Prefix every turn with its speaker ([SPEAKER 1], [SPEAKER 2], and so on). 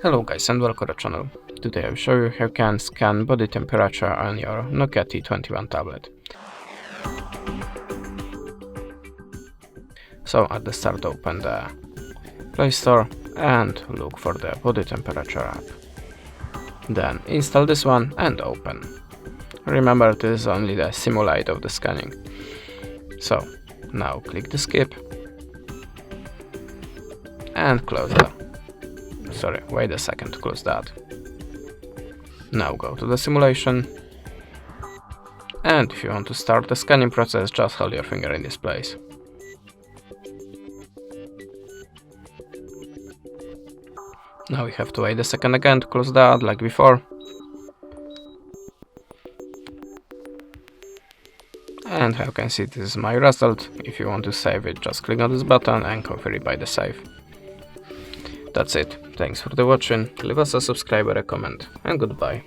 [SPEAKER 1] Hello guys and welcome to the channel. Today I will show you how you can scan body temperature on your NOKIA T21 tablet. So at the start open the Play Store and look for the body temperature app. Then install this one and open. Remember, this is only the simulate of the scanning. So now click the skip and close that. Sorry, wait a second to close that. Now go to the simulation, and if you want to start the scanning process, just hold your finger in this place. Now we have to wait a second again to close that, like before. And how you can see, this is my result. If you want to save it, just click on this button and confirm it by the save. That's it. Thanks for the watching. Leave us a subscribe or a comment, and goodbye.